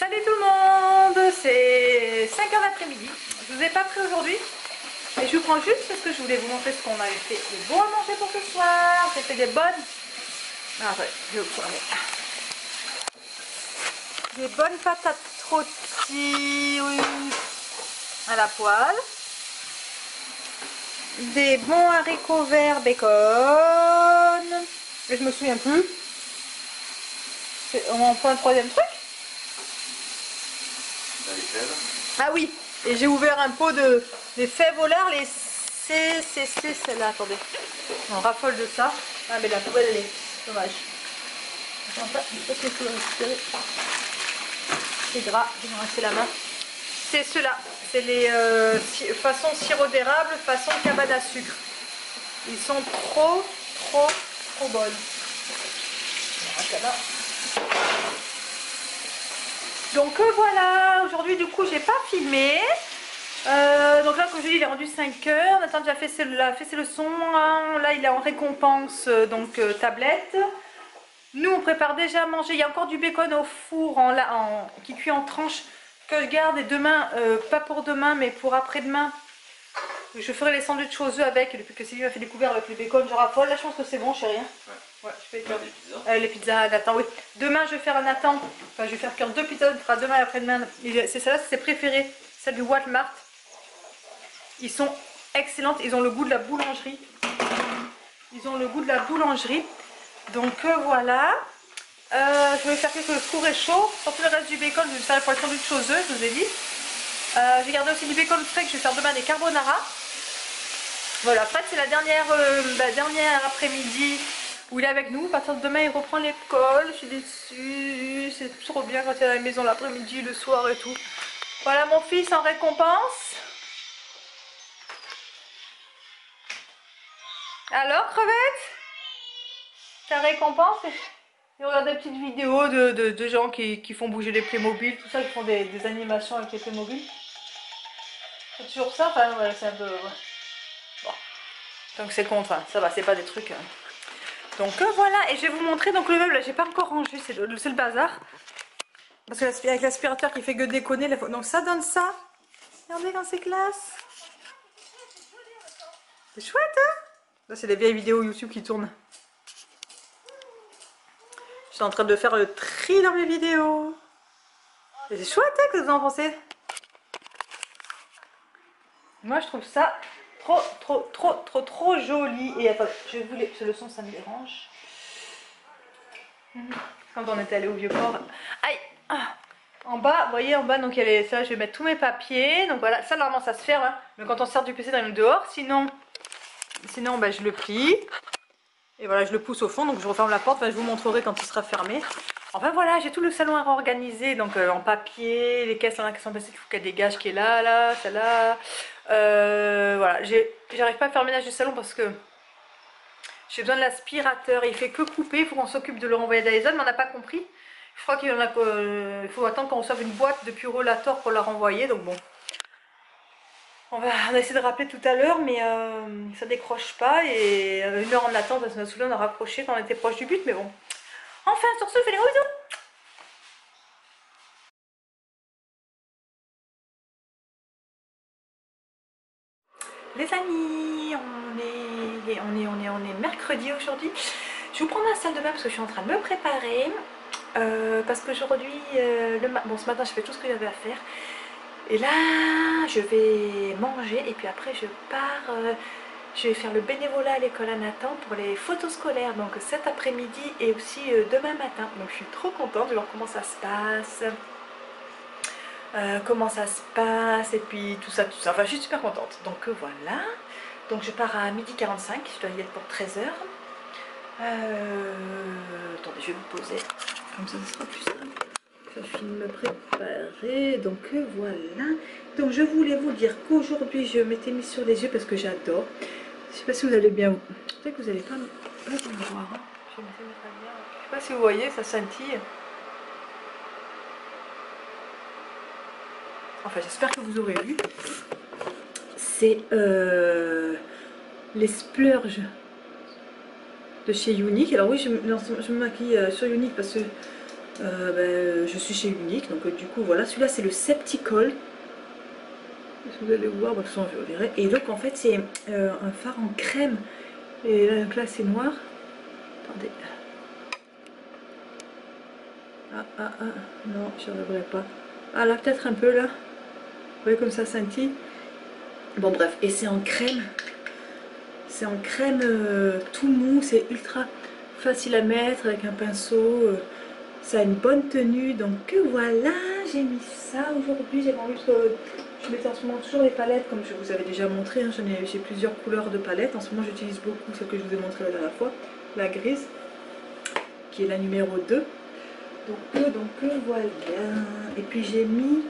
Salut tout le monde, c'est 5h l'après-midi. Je vous ai pas pris aujourd'hui, mais je vous prends juste parce que je voulais vous montrer ce qu'on avait fait de bon à manger pour ce soir. J'ai fait des bonnes... Ah, attendez, je vais vous prendre. Des bonnes patates rôties à la poêle. Des bons haricots verts bacon. Et je me souviens plus. On prend un troisième truc. Ah oui, et j'ai ouvert un pot des fèves au lard, les CCC, celle-là, attendez. On raffole de ça. Ah mais la poêle elle est dommage. C'est gras, je vais me rincer la main. C'est ceux-là, c'est les façon sirop d'érable, façon cabane à sucre. Ils sont trop bonnes. Donc voilà, aujourd'hui du coup j'ai pas filmé. Donc là comme je dis il est rendu 5h, Nathan a déjà fait ses leçons, hein. Là il est en récompense tablette. Nous on prépare déjà à manger, il y a encore du bacon au four qui cuit en tranches que je garde et demain, pas pour demain mais pour après-demain. Je ferai les sandwichs aux œufs avec, depuis que Céline m'a fait découvrir avec le bacon, je raffole. Là je pense que c'est bon chérie. Ouais, je vais faire les pizzas à Nathan, oui. Demain je vais faire à Nathan, enfin je vais faire cuire 2 pizzas, on fera demain et après-demain. C'est celle-là, c'est ses préférées, celle du Walmart. Ils sont excellentes, ils ont le goût de la boulangerie. Donc voilà. Je vais faire quelques fours et chaud. Surtout le reste du bacon, je vais faire pour les sandwichs aux œufs, je vous ai dit. J'ai gardé aussi du bacon frais que je vais faire demain des carbonara. Voilà, Fred c'est la dernière après-midi où il est avec nous. À partir de demain il reprend l'école, je suis déçue, c'est trop bien quand il est à la maison l'après-midi, le soir et tout. Voilà mon fils en récompense. Alors crevette, ta récompense? Je regarde des petites vidéos de gens qui font bouger les Playmobil, tout ça, qui font des animations avec les Playmobil. C'est toujours ça, enfin ouais, c'est un peu... Ouais. Bon. Donc c'est contre, hein. Ça va, c'est pas des trucs... Donc voilà, et je vais vous montrer, donc le meuble là j'ai pas encore rangé, c'est le bazar. Parce que avec l'aspirateur qui fait que déconner, donc ça donne ça. Regardez quand c'est classe. C'est chouette hein. Là c'est des vieilles vidéos YouTube qui tournent. Je suis en train de faire le tri dans mes vidéos. Et c'est chouette hein, que vous en pensez? Moi je trouve ça trop joli. Et attendez, je voulais, ce leçon ça me dérange. Quand on était allé au Vieux-Port. Aïe ah. En bas, vous voyez en bas, donc il y avait ça, je vais mettre tous mes papiers. Donc voilà, ça normalement ça se ferme. Hein. Mais quand on sort du PC dans le dehors, sinon bah, je le plie. Et voilà, je le pousse au fond, donc je referme la porte. Enfin, je vous montrerai quand il sera fermé. Enfin voilà, j'ai tout le salon à réorganiser, donc en papier, les caisses là qui sont passées, il faut qu'elle dégage, qui est là, celle-là. Voilà, j'arrive pas à faire le ménage du salon parce que j'ai besoin de l'aspirateur. Il fait que couper, il faut qu'on s'occupe de le renvoyer à Dyson, mais on n'a pas compris. Je crois qu'il faut attendre qu'on reçoive une boîte de Purolator pour la renvoyer, donc bon. On va essayer de rappeler tout à l'heure, mais ça décroche pas. Et 1 heure en attente, parce que nous on a rapproché quand on était proche du but, mais bon. Enfin, sur ce, je fais des gros bisous. Les amis, on est mercredi aujourd'hui. Je vous prends ma salle de bain parce que je suis en train de me préparer. Parce qu'aujourd'hui, bon, ce matin, je fais tout ce que j'avais à faire. Et là, je vais manger et puis après, je pars. Je vais faire le bénévolat à l'école à Nathan pour les photos scolaires. Donc cet après-midi et aussi demain matin. Donc je suis trop contente de voir comment ça se passe. Et puis tout ça. Enfin, je suis super contente. Donc voilà. Donc je pars à 12h45. Je dois y être pour 13h. Attendez, je vais vous poser. Comme ça sera plus simple. Je finis de me préparer. Donc voilà. Donc je voulais vous dire qu'aujourd'hui je m'étais mis sur les yeux parce que j'adore. Je sais pas si vous allez bien. Peut-être que vous allez pas me voir. Hein. Je vais me mettre à bien. Je sais pas si vous voyez, ça scintille. Enfin, j'espère que vous aurez vu. C'est les splurges de chez Younique. Alors oui, je me maquille sur Younique parce que Je suis chez Unique, donc du coup voilà, celui-là c'est le Septical. Si vous allez voir, de toute façon je verrai. Et donc en fait c'est un fard en crème. Et là c'est noir. Attendez. Non, je n'arriverai pas. Ah là peut-être un peu là. Vous voyez comme ça scintille. Bon bref, et c'est en crème. C'est en crème tout mou, c'est ultra facile à mettre avec un pinceau. Ça a une bonne tenue, donc voilà, j'ai mis ça aujourd'hui. J'ai envie que je mettais en ce moment toujours les palettes, comme je vous avais déjà montré. Hein, j'ai plusieurs couleurs de palettes. En ce moment, j'utilise beaucoup celle que je vous ai montré la dernière fois, la grise, qui est la numéro 2. Donc voilà. Et puis j'ai mis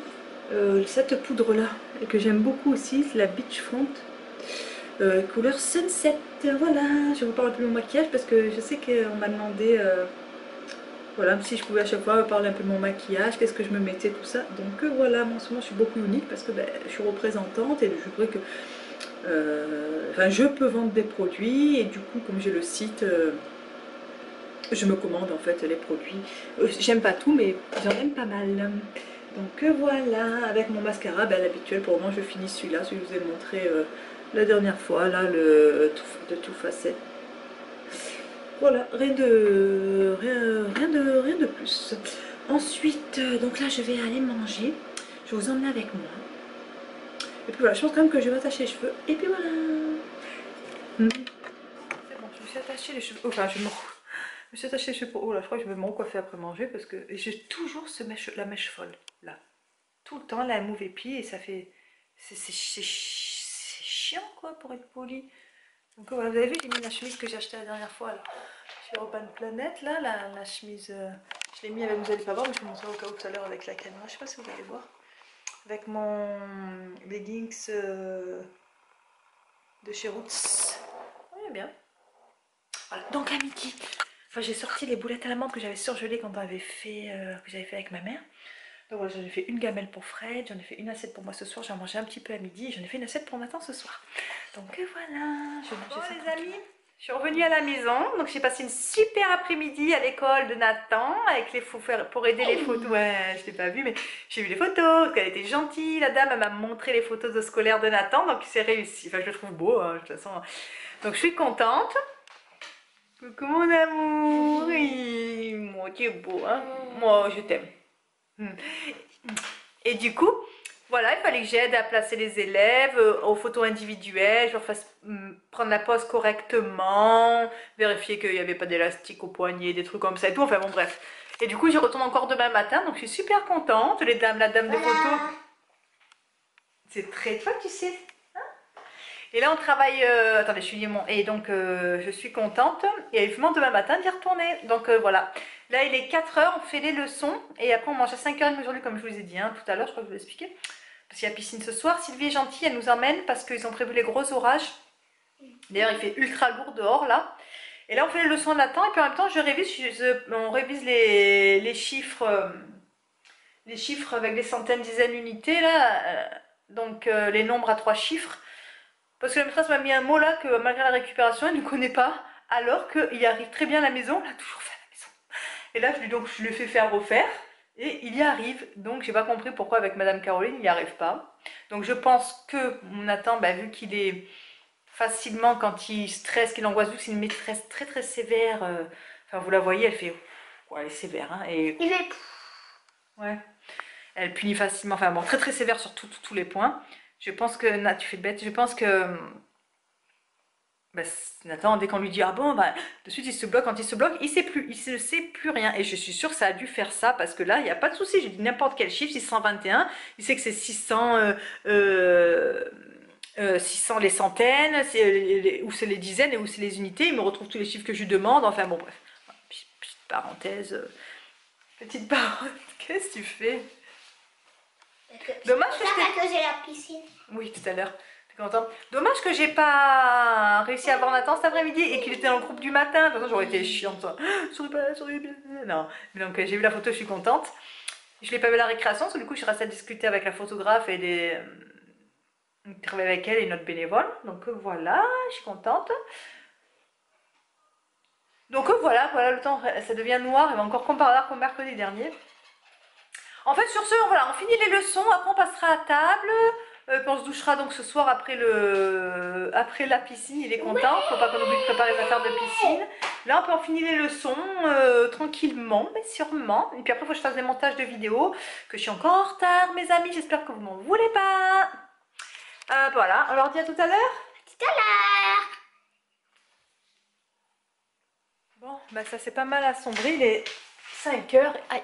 cette poudre là, que j'aime beaucoup aussi, c'est la Beachfront. Couleur Sunset. Voilà, je reparle un peu de mon maquillage parce que je sais qu'on m'a demandé voilà, si je pouvais à chaque fois parler un peu de mon maquillage, qu'est-ce que je me mettais, tout ça. Donc voilà, en ce moment je suis beaucoup unique parce que je suis représentante et je voudrais que enfin, je peux vendre des produits et du coup comme j'ai le site, je me commande en fait les produits. J'aime pas tout mais j'en aime pas mal. Donc voilà, avec mon mascara, l'habituel pour le moment je finis celui-là, celui que je vous ai montré la dernière fois, là, le de Too Faced. Voilà, rien de plus. Ensuite, donc là je vais aller manger. Je vais vous emmener avec moi. Et puis voilà, je pense quand même que je vais attacher les cheveux. Et puis voilà. C'est bon, je me suis attaché les cheveux. Enfin, je me suis attaché les cheveux pour... Oh là, je crois que je vais me recoiffer après manger parce que j'ai toujours la mèche folle, là. Tout le temps, la mauve épi et ça fait... C'est chiant, quoi, pour être poli. Donc voilà, vous avez vu, j'ai mis la chemise que j'ai achetée la dernière fois, là. Chez Urban Planet, là, la chemise... je l'ai mis avec, vous allez pas voir, mais je vais vous montrer au cas où tout à l'heure avec la caméra. Je sais pas si vous allez voir. Avec mon leggings de chez Roots. Oui, bien. Voilà, donc à midi, enfin, j'ai sorti les boulettes à la menthe que j'avais surgelées quand on avait fait, que j'avais fait avec ma mère. Donc voilà, j'en ai fait une gamelle pour Fred, j'en ai fait une assiette pour moi ce soir, j'en mangé un petit peu à midi et j'en ai fait une assiette pour Nathan ce soir. Donc voilà, je vais manger ça les amis. Je suis revenue à la maison, donc j'ai passé une super après-midi à l'école de Nathan avec les pour aider les photos. Ouais, je t'ai pas vu, mais j'ai vu les photos, parce qu'elle était gentille, la dame, elle m'a montré les photos de scolaire de Nathan, donc c'est réussi. Enfin, je le trouve beau, hein, de toute façon. Donc je suis contente. Coucou mon amour, oui, moi tu es beau, hein. Moi je t'aime. Et du coup, voilà, il fallait que j'aide à placer les élèves aux photos individuelles, je leur fasse prendre la pose correctement, vérifier qu'il n'y avait pas d'élastique au poignet, des trucs comme ça et tout, enfin bon bref. Et du coup, j'y retourne encore demain matin, donc je suis super contente. Les dames, la dame de photo, c'est très toi, tu sais. Et là, on travaille. Attendez, je suis mon. Et donc, je suis contente. Et vivement demain matin d'y retourner. Donc, voilà. Là, il est 4h, on fait les leçons. Et après, on mange à 5h30 aujourd'hui, comme je vous ai dit hein, tout à l'heure. Je crois que je vous ai expliqué. Parce qu'il y a piscine ce soir. Sylvie est gentille, elle nous emmène parce qu'ils ont prévu les gros orages. D'ailleurs, il fait ultra lourd dehors, là. Et là, on fait les leçons de Nathan. Et puis en même temps, on révise les chiffres. Les chiffres avec des centaines, dizaines d'unités, là. Donc, les nombres à 3 chiffres. Parce que la maîtresse m'a mis un mot là que malgré la récupération, elle ne connaît pas, alors qu'il arrive très bien à la maison, il a toujours fait à la maison. Et là, je lui fais faire refaire, et il y arrive. Donc, j'ai pas compris pourquoi avec Madame Caroline, il n'y arrive pas. Donc, je pense que Nathan, vu qu'il est facilement, quand il stresse, qu'il angoisse, vu que c'est une maîtresse très très sévère, enfin, vous la voyez, elle fait, ouais, elle est sévère, hein, et... Il fait... Ouais. Elle punit facilement, enfin bon, très très sévère sur tous les points. Je pense que, tu fais bête, je pense que Nathan, dès qu'on lui dit ah bon, de suite il se bloque, quand il se bloque, il ne sait plus rien. Et je suis sûre que ça a dû faire ça parce que là, il n'y a pas de souci. J'ai dit n'importe quel chiffre, 621, il sait que c'est 600, 600 les centaines, où c'est les dizaines et où c'est les unités. Il me retrouve tous les chiffres que je lui demande. Enfin bon, bref. Petite parenthèse. Petite parenthèse. Qu'est-ce que tu fais? Dommage que j'ai la piscine. Oui, tout à l'heure. T'es content? Dommage que j'ai pas réussi à voir Nathan cet après-midi et qu'il était dans le groupe du matin. De toute façon, j'aurais été chiante. Souris pas, souris bien. Non. Donc, j'ai vu la photo, je suis contente. Je l'ai pas vu à la récréation, parce que du coup, je suis restée à discuter avec la photographe et les. Travailler avec elle et notre bénévole. Donc, voilà, je suis contente. Donc Donc voilà, le temps, ça devient noir, et encore comme par hasard comme mercredi dernier. En fait, sur ce, voilà, on finit les leçons, après on passera à table, puis on se douchera donc ce soir après la piscine, il est content, faut pas qu'on oublie de préparer les affaires de piscine. Là, on peut en finir les leçons tranquillement, mais sûrement. Et puis après, il faut que je fasse des montages de vidéos, que je suis encore en retard, mes amis, j'espère que vous m'en voulez pas. Voilà, on leur dit à tout à l'heure. Tout à l'heure. Bon, bah ça c'est pas mal assombri, il est 5 heures. Aïe,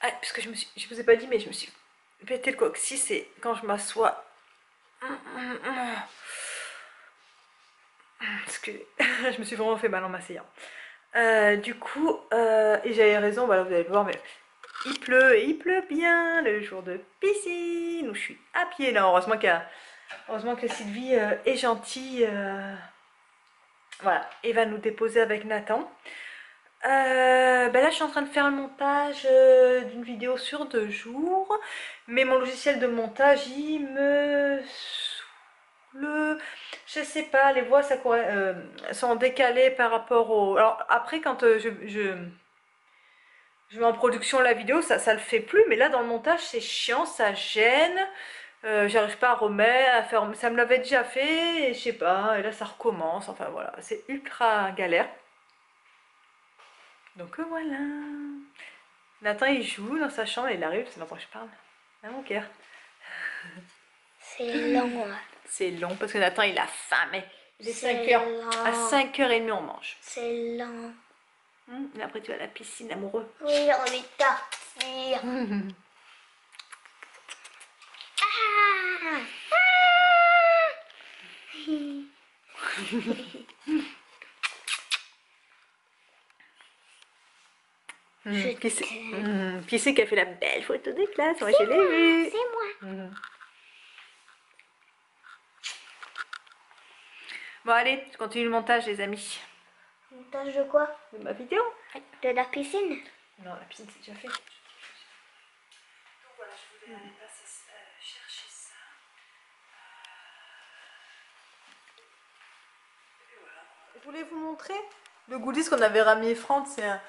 aïe, parce que je vous ai pas dit, mais je me suis pété le coccyx et quand je m'assois. Excusez, je me suis vraiment fait mal en m'asseyant. Du coup, et j'avais raison, voilà, vous allez le voir, mais il pleut et il pleut bien le jour de piscine où je suis à pied. Là, heureusement que Sylvie est gentille. Voilà, et va nous déposer avec Nathan. Là je suis en train de faire le montage d'une vidéo sur 2 jours, mais mon logiciel de montage il me saoule. Je sais pas, les voix ça sont décalées par rapport au... Alors après quand je mets en production la vidéo, ça le fait plus, mais là dans le montage c'est chiant, ça gêne. J'arrive pas à remettre, à faire... Ça me l'avait déjà fait, et je sais pas, et là ça recommence, enfin voilà, c'est ultra galère. Donc voilà. Nathan il joue dans sa chambre, il arrive, c'est maintenant que je parle. Ah mon cœur. C'est long. C'est long parce que Nathan il a faim, mais il est 5 C'est heures. long. À 5h30 on mange. C'est long. Et après tu vas à la piscine, amoureux. Oui, on est partir. Ah. Qui c'est qui a fait la belle photo de classe? Moi je l'ai vue. C'est moi. Bon allez, je continue le montage les amis. Montage de quoi? De ma vidéo. De la piscine? Non, la piscine c'est déjà fait. Donc voilà, je voulais aller chercher ça. Et voilà. Je voulais vous montrer le goodies qu'on avait ramené France. C'est un...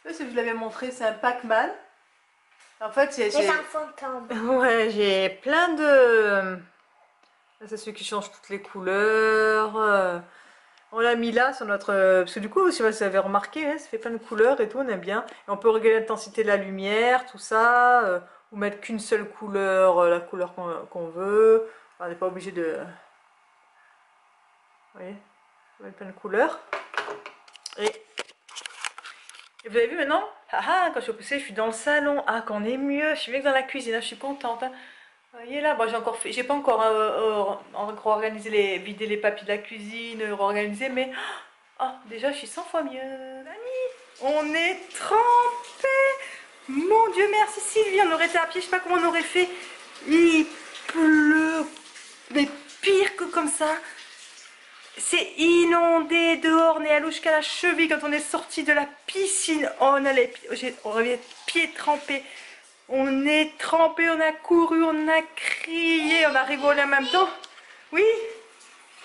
Je sais pas si je vous l'avais montré, c'est un Pac-Man. En fait, C'est un fantôme. Ouais, j'ai plein de... C'est celui qui change toutes les couleurs. On l'a mis là sur notre... Parce que du coup, je sais pas si vous avez remarqué, hein, ça fait plein de couleurs et tout, on aime bien. Et on peut régler l'intensité de la lumière, tout ça. Ou mettre qu'une seule couleur, la couleur qu'on veut. On n'est pas obligé de... Vous voyez, on met plein de couleurs. Et vous avez vu maintenant? Quand je suis poussée, je suis dans le salon. Quand on est mieux, je suis mieux que dans la cuisine, là, je suis contente. Hein. Vous voyez là, bon, j'ai pas encore organisé vider les papiers de la cuisine, organisé, mais déjà je suis 100 fois mieux. Amis, on est trempés. Mon Dieu, merci Sylvie, on aurait été à pied, je sais pas comment on aurait fait. Il pleut, mais pire que comme ça. C'est inondé dehors, on est allé jusqu'à la cheville quand on est sorti de la piscine. On avait les pieds trempés. On est trempé, on a couru, on a crié, on a rigolé en même temps. Oui?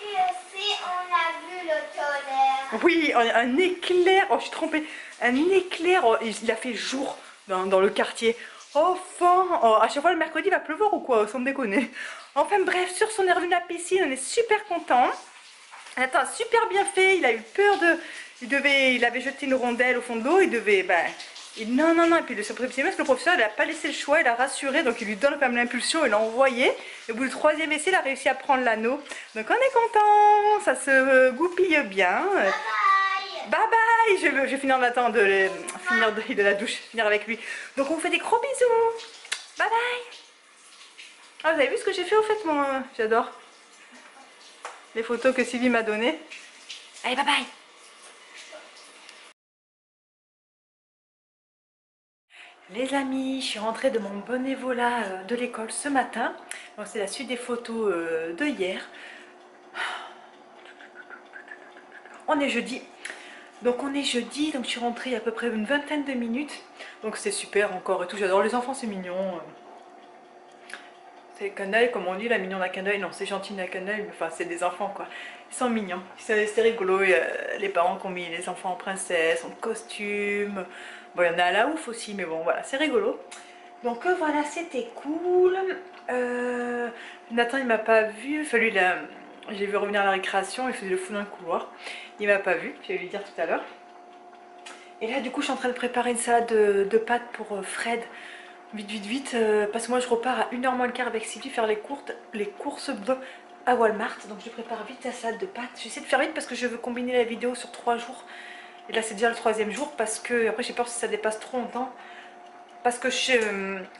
Et aussi, on a vu le tonnerre. Oui, un éclair. Oh, je suis trempée. Un éclair. Oh, il a fait jour dans le quartier. Enfin, à chaque fois le mercredi il va pleuvoir ou quoi, sans me déconner. Enfin bref, sur son revenu de la piscine, on est super content. Attends, super bien fait. Il a eu peur de... Il avait jeté une rondelle au fond de l'eau. Il devait... non. Et puis le semestre, le professeur, il n'a pas laissé le choix. Il a rassuré. Donc il lui donne quand même l'impulsion. Il l'a envoyé. Et au bout du 3e essai, il a réussi à prendre l'anneau. Donc on est content. Ça se goupille bien. Bye bye. Je vais finir en attendant finir de la douche. Finir avec lui. Donc on vous fait des gros bisous. Bye bye. Vous avez vu ce que j'ai fait au fait, moi? J'adore. Les photos que Sylvie m'a données. Allez, bye bye. Les amis, je suis rentrée de mon bénévolat de l'école ce matin. C'est la suite des photos de hier. On est jeudi. Donc je suis rentrée il y a à peu près une vingtaine de minutes. Donc c'est super encore et tout. J'adore les enfants, c'est mignon. C'est canaille comme on dit, la mignon n'a qu'un œil. Non, c'est gentil n'a qu'un œil, mais enfin c'est des enfants quoi. Ils sont mignons, c'était rigolo. Et, les parents qui ont mis les enfants en princesse, en costume. Bon, il y en a à la ouf aussi, mais bon, voilà, c'est rigolo. Donc voilà, c'était cool. Nathan, il m'a pas vu. Enfin, lui, j'ai vu revenir à la récréation, il faisait le fou dans le couloir. Il m'a pas vu, je vais lui dire tout à l'heure. Et là, du coup, je suis en train de préparer une salade de pâtes pour Fred. Vite, vite, vite, parce que moi, je repars à 1h moins le quart avec Sylvie faire les courses à Walmart. Donc, je prépare vite la salade de pâtes. J'essaie de faire vite parce que je veux combiner la vidéo sur 3 jours. Et là, c'est déjà le 3e jour parce que, après, j'ai peur si ça dépasse trop longtemps. Parce que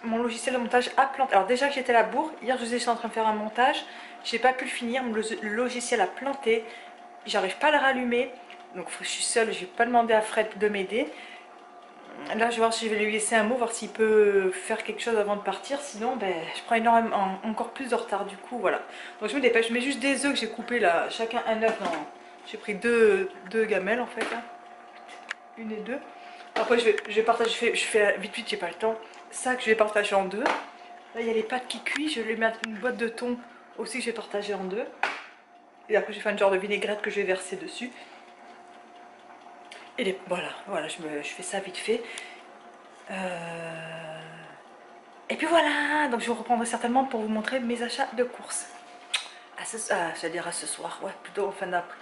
mon logiciel de montage a planté. Alors, déjà que j'étais à la bourre, hier, je vous ai dit, j'étais en train de faire un montage. J'ai pas pu le finir, le logiciel a planté. J'arrive pas à le rallumer. Donc, je suis seule, je vais pas demander à Fred de m'aider. Là, je vais voir si je vais lui laisser un mot, voir s'il peut faire quelque chose avant de partir. Sinon, ben, je prends encore plus de retard du coup, voilà. Donc je me dépêche, je mets juste des œufs que j'ai coupés là, chacun un œuf dans... J'ai pris deux gamelles en fait, là. Une et deux. Après, je vais partager, je fais vite vite, j'ai pas le temps. Ça que je vais partager en deux. Là, il y a les pâtes qui cuisent, je vais mettre une boîte de thon aussi que je vais partager en deux. Et après, je vais faire une genre de vinaigrette que je vais verser dessus. Et voilà, je fais ça vite fait. Et puis voilà, donc je vous reprendrai certainement pour vous montrer mes achats de courses. J'allais dire à ce soir, ouais, plutôt en fin d'après.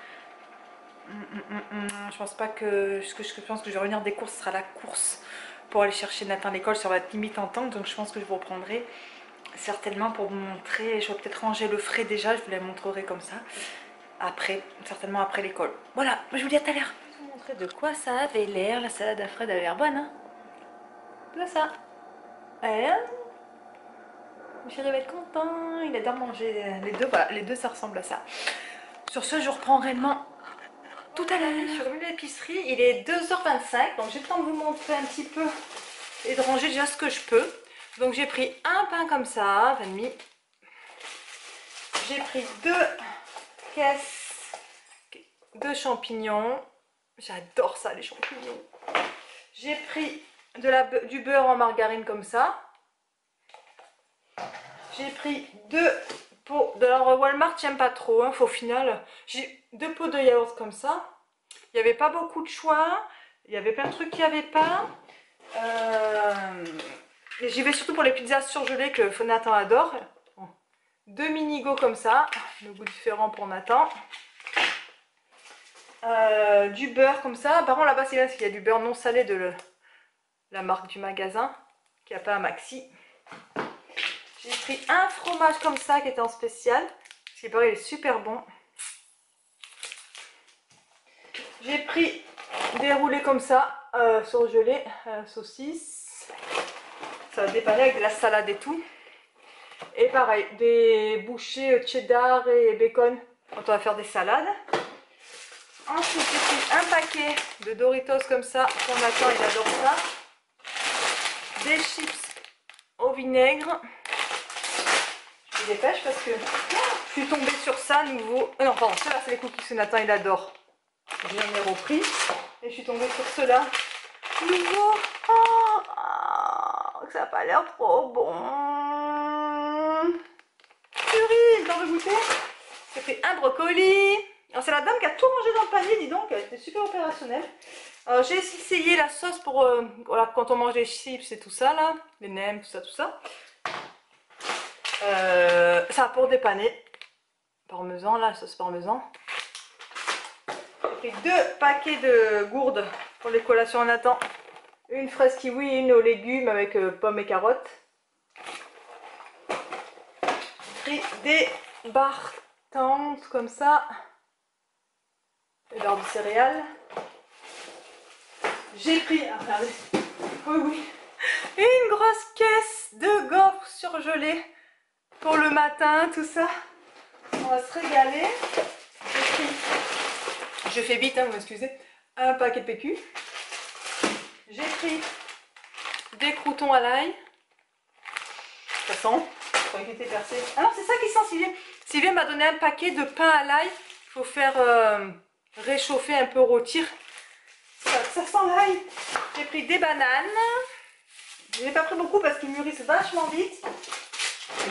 Je pense pas que... Je pense que je vais revenir des courses, ce sera la course pour aller chercher Nathan à l'école, ça va être limite en temps, donc je pense que je vous reprendrai certainement pour vous montrer. Je vais peut-être ranger le frais déjà, je vous la montrerai comme ça. Après, certainement après l'école. Voilà, je vous dis à tout à l'heure. Je vais vous montrer de quoi ça avait l'air. La salade à Fred avait l'air bonne, hein. Là ça. Ouais. Chéri va être content, il adore manger les deux, voilà, les deux ça ressemble à ça. Sur ce, je reprends réellement tout à l'heure. Je suis revenue de l'épicerie, il est 2h25, donc j'ai le temps de vous montrer un petit peu et de ranger déjà ce que je peux. Donc j'ai pris un pain comme ça, 20,5. J'ai pris 2 caisses de champignons, j'adore ça les champignons. J'ai pris du beurre en margarine comme ça. J'ai pris 2 pots, alors Walmart j'aime pas trop, hein, au final, j'ai 2 pots de yaourt comme ça. Il n'y avait pas beaucoup de choix, il y avait plein de trucs qu'il n'y avait pas. J'y vais surtout pour les pizzas surgelées que Nathan adore. 2 mini-go comme ça, le goût différent pour Nathan. Du beurre comme ça, par contre là-bas c'est bien parce qu'il y a du beurre non salé de la marque du magasin, qui n'a pas un maxi. J'ai pris un fromage comme ça qui était en spécial. Parce qu'il paraît il est super bon. J'ai pris des roulés comme ça, surgelés, saucisses. Ça va dépanner avec de la salade et tout. Et pareil, des bouchées cheddar et bacon quand on va faire des salades. Ensuite, j'ai pris un paquet de Doritos comme ça. Pour Nathan, il adore ça. Des chips au vinaigre. Je me dépêche parce que je suis tombée sur ça nouveau. Non, pardon, ceux-là c'est les cookies que Nathan il adore. Je viens de les repris. Et je suis tombée sur ceux-là nouveau. Oh, ça n'a pas l'air trop bon. Purée, t'en veux goûter? J'ai pris un brocoli. Alors c'est la dame qui a tout rangé dans le panier, dis donc, elle était super opérationnelle. J'ai essayé la sauce pour voilà, quand on mange des chips et tout ça là, les nems, tout ça. Ça pour dépanner. Parmesan, là, sauce parmesan. J'ai pris 2 paquets de gourdes pour les collations en Nathan. Une fraise kiwi et une aux légumes avec pommes et carottes. J'ai pris des barres tendres comme ça. Des barres de céréales. J'ai pris, regardez, oui, une grosse caisse de gaufres surgelées pour le matin, tout ça. On va se régaler. J'ai pris, je fais vite, hein, vous m'excusez, un paquet de PQ. J'ai pris des croûtons à l'ail. Ça sent, je croyais qu'il était percé. Ah non, c'est ça qui sent, Sylvie. Sylvie m'a donné un paquet de pain à l'ail. Il faut faire réchauffer, un peu rôtir. Ça sent l'ail. J'ai pris des bananes. Je n'ai pas pris beaucoup parce qu'ils mûrissent vachement vite.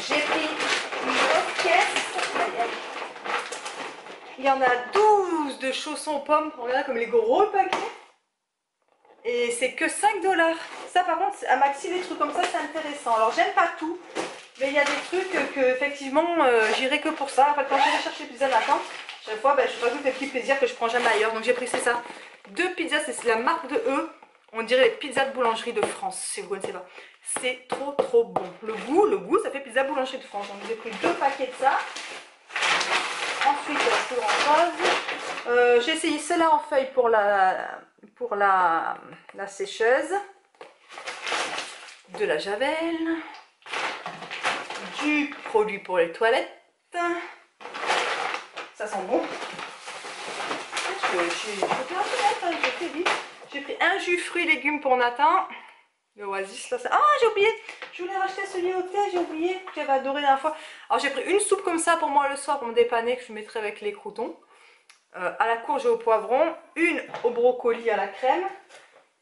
J'ai pris une grosse caisse. Il y en a 12 de chaussons aux pommes. Regardez comme les gros paquets. Et c'est que 5 $. Ça par contre, à Maxi, des trucs comme ça, c'est intéressant. Alors j'aime pas tout. Mais il y a des trucs que effectivement j'irai que pour ça. En fait, quand je vais chercher les pizzas Nathan, chaque fois je rajoute des petits plaisirs que je prends jamais ailleurs. Donc j'ai pris ça. 2 pizzas, c'est la marque de E. On dirait les pizzas de boulangerie de France, si vous connaissez pas. C'est trop bon. Le goût, ça fait pizza boulangerie de France. Donc j'ai pris 2 paquets de ça. Ensuite, il reste plus grand chose. J'ai essayé celle-là en feuille pour la sécheuse. De la javel. Du produit pour les toilettes. Ça sent bon. J'ai pris un jus fruits et légumes pour Nathan. Le Oasis là. Ah, j'ai oublié. Je voulais racheter celui au thé. J'ai oublié. J'avais adoré la dernière fois. Alors j'ai pris une soupe comme ça pour moi le soir pour me dépanner que je mettrai avec les croutons. À la courge et au poivron. Une au brocoli à la crème.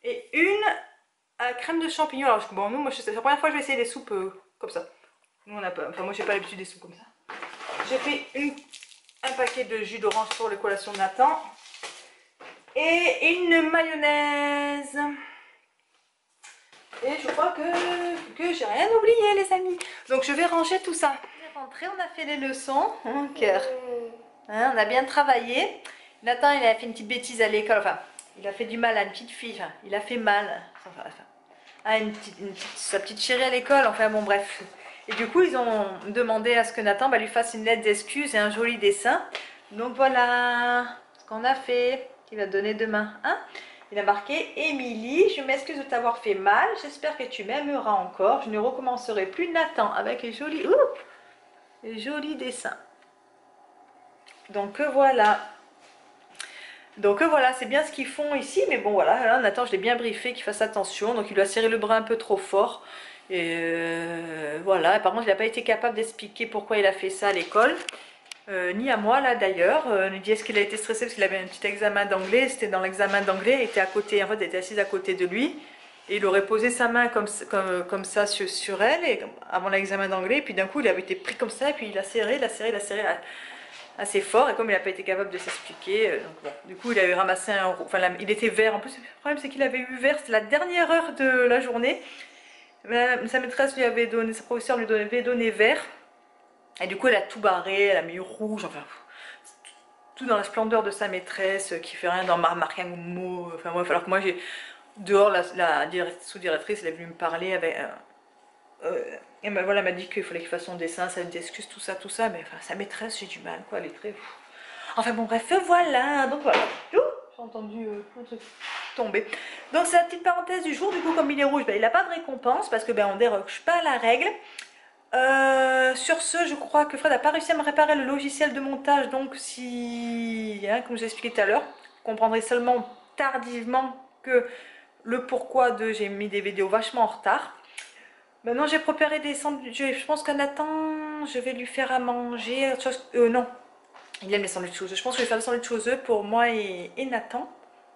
Et une à la crème de champignons. Alors bon, nous, moi c'est la première fois que je vais essayer des soupes comme ça. Nous on a pas. Enfin moi j'ai pas l'habitude des soupes comme ça. J'ai pris un paquet de jus d'orange pour les collations de Nathan. Et une mayonnaise. Et je crois que j'ai rien oublié les amis. Donc je vais ranger tout ça. On est rentré, on a fait les leçons. Cœur. Hein, on a bien travaillé. Nathan il a fait une petite bêtise à l'école. Enfin, il a fait du mal à une petite fille. Enfin, il a fait mal à sa petite chérie à l'école. Enfin bon bref. Et du coup ils ont demandé à ce que Nathan lui fasse une lettre d'excuse et un joli dessin. Donc voilà ce qu'on a fait. Il va donner demain. Hein? Il a marqué Émilie, je m'excuse de t'avoir fait mal. J'espère que tu m'aimeras encore. Je ne recommencerai plus Nathan avec les jolis dessins. Donc voilà. Donc voilà, c'est bien ce qu'ils font ici. Mais bon voilà, là, Nathan, je l'ai bien briefé qu'il fasse attention. Donc il lui a serré le bras un peu trop fort. Et voilà. Et par contre, il n'a pas été capable d'expliquer pourquoi il a fait ça à l'école. Ni à moi là d'ailleurs. Il nous dit est-ce qu'il a été stressé parce qu'il avait un petit examen d'anglais. C'était dans l'examen d'anglais, il était à côté, en fait elle était assise à côté de lui. Et il aurait posé sa main comme ça sur elle et, avant l'examen d'anglais. Et puis d'un coup il avait été pris comme ça et puis il a serré assez fort. Et comme il n'a pas été capable de s'expliquer, donc bon, du coup il avait ramassé un... Enfin il était vert. En plus le problème c'est qu'il avait eu vert, c'était la dernière heure de la journée. Sa maîtresse lui avait donné, sa professeure lui avait donné vert. Et du coup elle a tout barré, elle a mis rouge, enfin tout dans la splendeur de sa maîtresse qui fait rien dans marquer un mot. Enfin bref, alors que moi j'ai dehors la sous-directrice elle est venue me parler avec et ben voilà, elle m'a dit qu'il fallait qu'il fasse son dessin, ça m'excuse tout ça, mais enfin sa maîtresse j'ai du mal quoi, elle est très... Enfin bon bref, voilà, donc voilà. J'ai entendu un truc tomber. Donc c'est la petite parenthèse du jour. Du coup comme il est rouge, ben, il n'a pas de récompense parce que ben on déroge pas à la règle. Sur ce, je crois que Fred n'a pas réussi à me réparer le logiciel de montage, donc si, hein, comme je l'ai expliqué tout à l'heure, vous comprendrez seulement tardivement que le pourquoi de j'ai mis des vidéos vachement en retard. Maintenant j'ai préparé des sandwichs, je pense qu'à Nathan, je vais lui faire à manger, non, il aime les sandwichs aux œufs, je pense que je vais faire des sandwichs aux œufs pour moi et Nathan.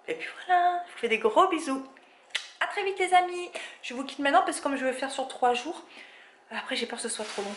Et puis voilà, je vous fais des gros bisous. A très vite les amis, je vous quitte maintenant parce que comme je vais faire sur 3 jours, après j'ai peur que ce soit trop long.